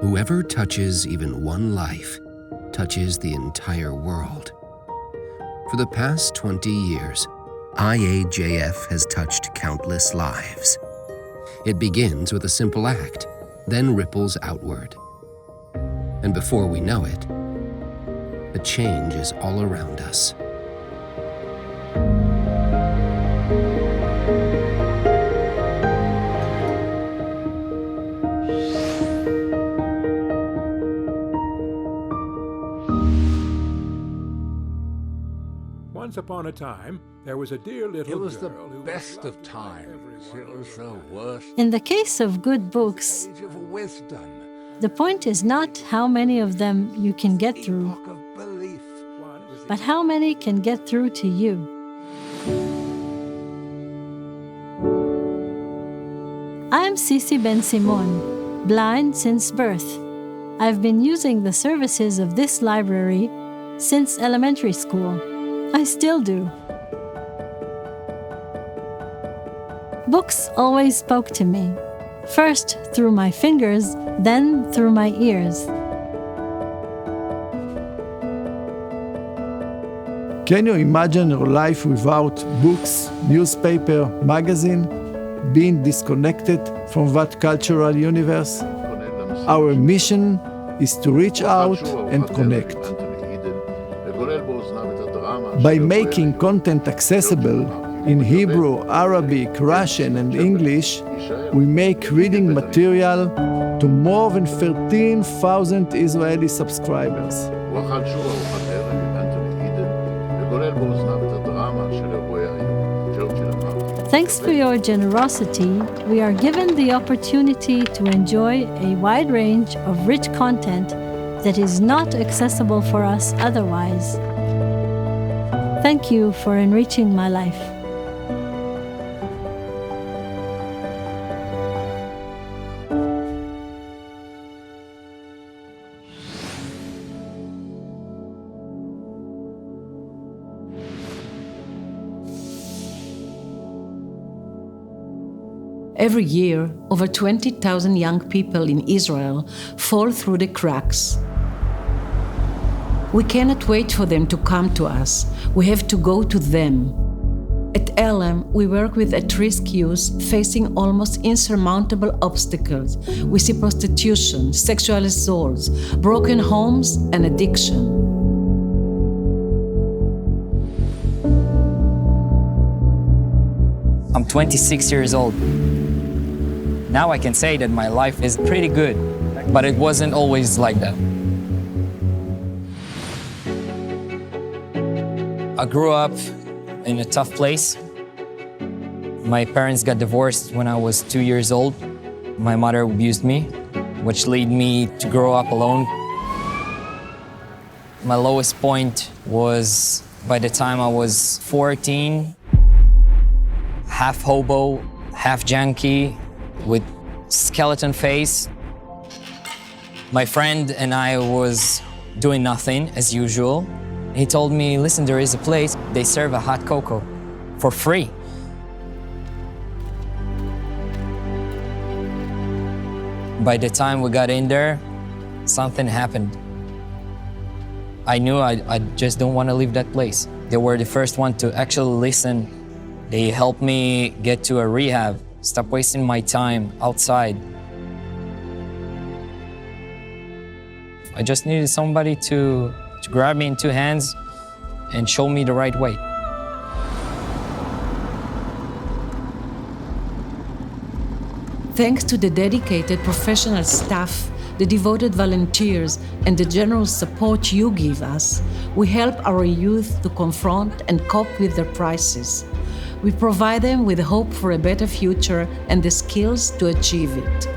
Whoever touches even one life touches the entire world. For the past 20 years, IAJF has touched countless lives. It begins with a simple act, then ripples outward. And before we know it, a change is all around us. Once upon a time, there was a dear little girl. It was the best of times. It was the worst. In the case of good books, Age of wisdom. the point is not how many of them you can get through, Epoch of belief. but how many can get through to you. I'm Sisi Ben Simon, blind since birth. I've been using the services of this library since elementary school. I still do. Books always spoke to me, first through my fingers, then through my ears. Can you imagine your life without books, newspaper, magazine, being disconnected from that cultural universe? Our mission is to reach out and connect. By making content accessible in Hebrew, Arabic, Russian, and English, we make reading material to more than 13,000 Israeli subscribers. Thanks for your generosity, we are given the opportunity to enjoy a wide range of rich content that is not accessible for us otherwise. Thank you for enriching my life. Every year, over 20,000 young people in Israel fall through the cracks. We cannot wait for them to come to us. We have to go to them. At Elam, we work with at-risk youth facing almost insurmountable obstacles. We see prostitution, sexual assaults, broken homes, and addiction. I'm 26 years old. Now I can say that my life is pretty good, but it wasn't always like that. I grew up in a tough place. My parents got divorced when I was 2 years old. My mother abused me, which led me to grow up alone. My lowest point was by the time I was 14, half hobo, half junkie, with skeleton face. My friend and I was doing nothing as usual. He told me, listen, there is a place, they serve a hot cocoa for free. By the time we got in there, something happened. I knew I just don't want to leave that place. They were the first one to actually listen. They helped me get to a rehab, stop wasting my time outside. I just needed somebody to grab me in two hands and show me the right way. Thanks to the dedicated professional staff, the devoted volunteers, and the generous support you give us, we help our youth to confront and cope with their crises. We provide them with hope for a better future and the skills to achieve it.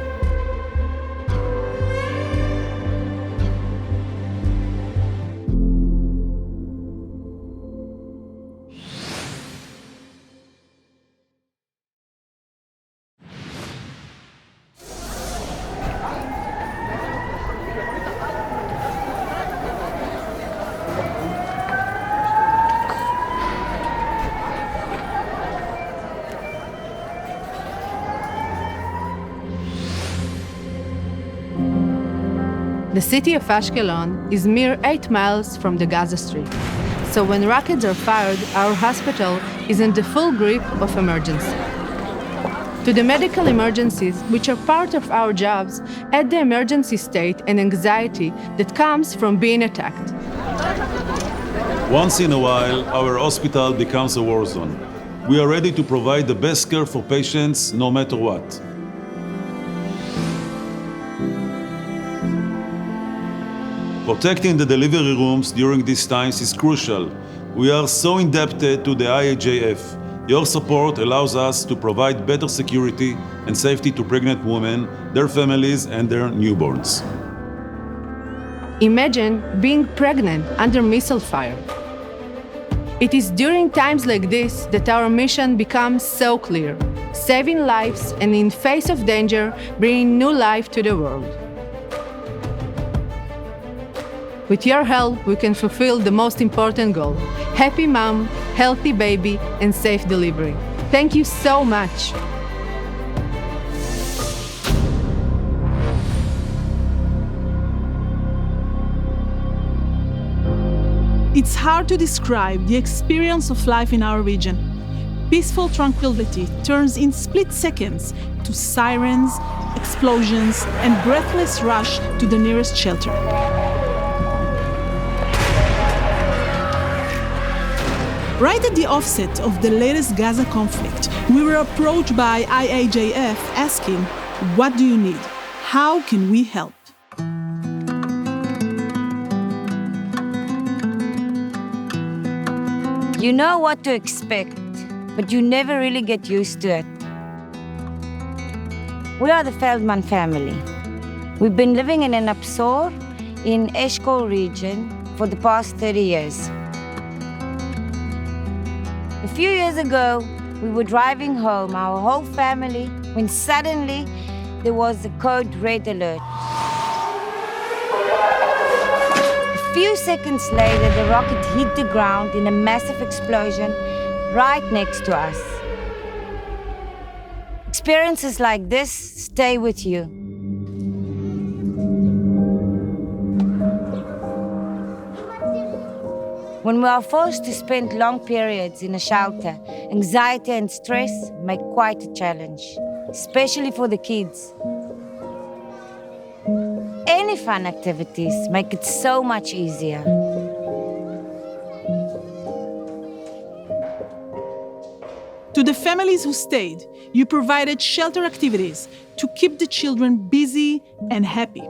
The city of Ashkelon is mere 8 miles from the Gaza Strip. So when rockets are fired, our hospital is in the full grip of emergency. To the medical emergencies, which are part of our jobs, add the emergency state and anxiety that comes from being attacked. Once in a while, our hospital becomes a war zone. We are ready to provide the best care for patients, no matter what. Protecting the delivery rooms during these times is crucial. We are so indebted to the IAJF. Your support allows us to provide better security and safety to pregnant women, their families, and their newborns. Imagine being pregnant under missile fire. It is during times like this that our mission becomes so clear, saving lives and in face of danger, bringing new life to the world. With your help, we can fulfill the most important goal: happy mom, healthy baby, and safe delivery. Thank you so much. It's hard to describe the experience of life in our region. Peaceful tranquility turns in split seconds to sirens, explosions, and breathless rush to the nearest shelter. Right at the offset of the latest Gaza conflict, we were approached by IAJF asking, "What do you need? How can we help?" You know what to expect, but you never really get used to it. We are the Feldman family. We've been living in an Absor in Eshkol region for the past 30 years. A few years ago, we were driving home, our whole family, when suddenly there was a code red alert. A few seconds later, the rocket hit the ground in a massive explosion right next to us. Experiences like this stay with you. When we are forced to spend long periods in a shelter, anxiety and stress make quite a challenge, especially for the kids. Any fun activities make it so much easier. To the families who stayed, you provided shelter activities to keep the children busy and happy.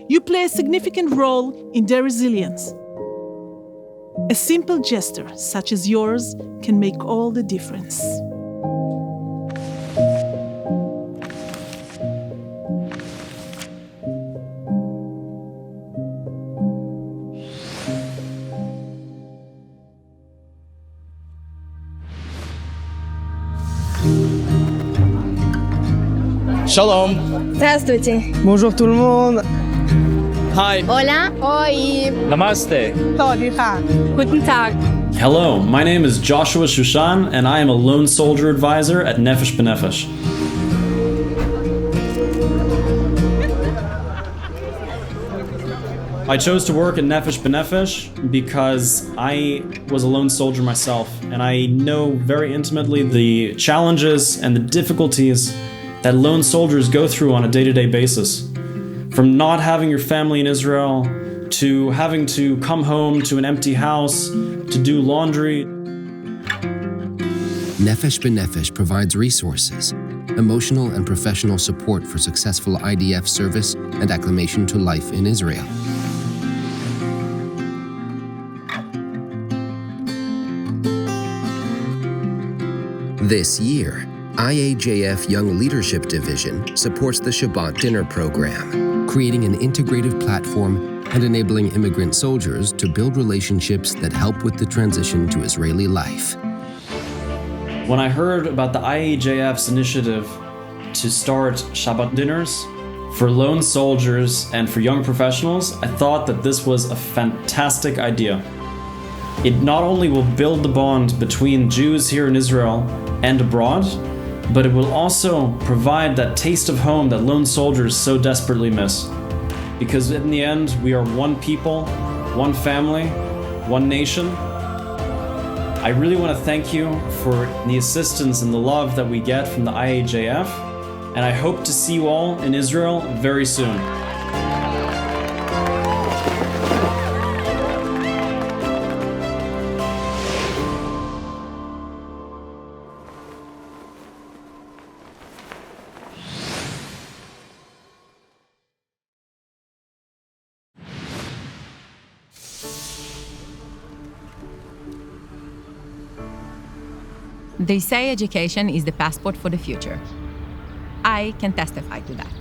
You play a significant role in their resilience. A simple gesture such as yours can make all the difference. Shalom. Здравствуйте. Bonjour tout le monde. Hi. Hola. Oi. Namaste. Guten Tag. Hello, my name is Joshua Shushan, and I am a lone soldier advisor at Nefesh B'Nefesh. I chose to work at Nefesh B'Nefesh because I was a lone soldier myself, and I know very intimately the challenges and the difficulties that lone soldiers go through on a day-to-day basis. From not having your family in Israel, to having to come home to an empty house, to do laundry. Nefesh B'Nefesh provides resources, emotional and professional support for successful IDF service and acclimation to life in Israel. This year, IAJF Young Leadership Division supports the Shabbat Dinner Program, creating an integrative platform and enabling immigrant soldiers to build relationships that help with the transition to Israeli life. When I heard about the IAJF's initiative to start Shabbat dinners for lone soldiers and for young professionals, I thought that this was a fantastic idea. It not only will build the bond between Jews here in Israel and abroad, but it will also provide that taste of home that lone soldiers so desperately miss. because in the end, we are one people, one family, one nation. I really want to thank you for the assistance and the love that we get from the IAJF, and I hope to see you all in Israel very soon. They say education is the passport for the future. I can testify to that.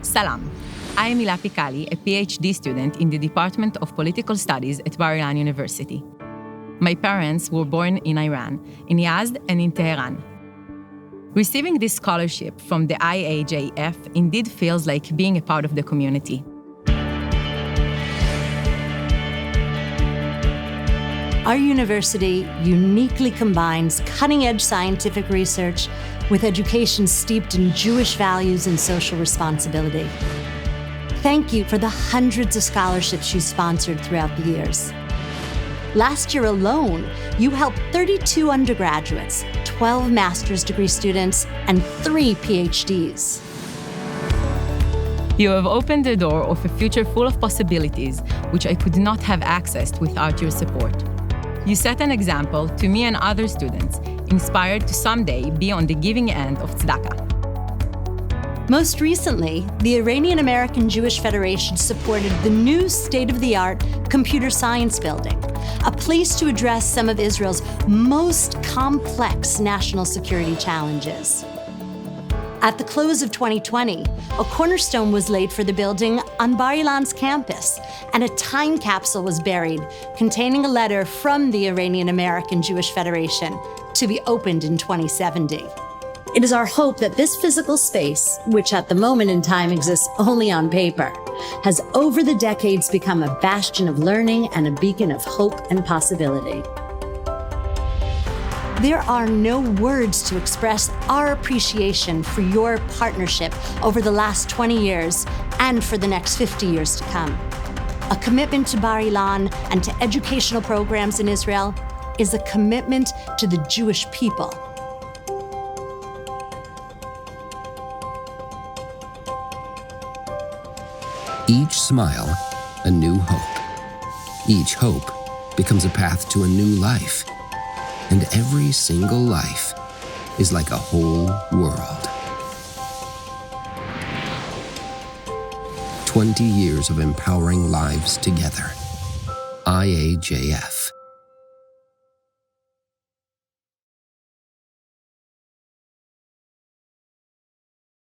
Salam. I am Ila Pikali, a PhD student in the Department of Political Studies at Bar-Ilan University. My parents were born in Iran, in Yazd and in Tehran. Receiving this scholarship from the IAJF indeed feels like being a part of the community. Our university uniquely combines cutting-edge scientific research with education steeped in Jewish values and social responsibility. Thank you for the hundreds of scholarships you sponsored throughout the years. Last year alone, you helped 32 undergraduates, 12 master's degree students, and 3 PhDs. You have opened the door of a future full of possibilities, which I could not have accessed without your support. You set an example to me and other students, inspired to someday be on the giving end of tzedakah. Most recently, the Iranian American Jewish Federation supported the new state-of-the-art computer science building, a place to address some of Israel's most complex national security challenges. At the close of 2020, a cornerstone was laid for the building on Bar-Ilan's campus, and a time capsule was buried containing a letter from the Iranian American Jewish Federation to be opened in 2070. It is our hope that this physical space, which at the moment in time exists only on paper, has over the decades become a bastion of learning and a beacon of hope and possibility. There are no words to express our appreciation for your partnership over the last 20 years and for the next 50 years to come. A commitment to Bar-Ilan and to educational programs in Israel is a commitment to the Jewish people. Each smile, a new hope. Each hope becomes a path to a new life. And every single life is like a whole world. 20 years of empowering lives together. IAJF.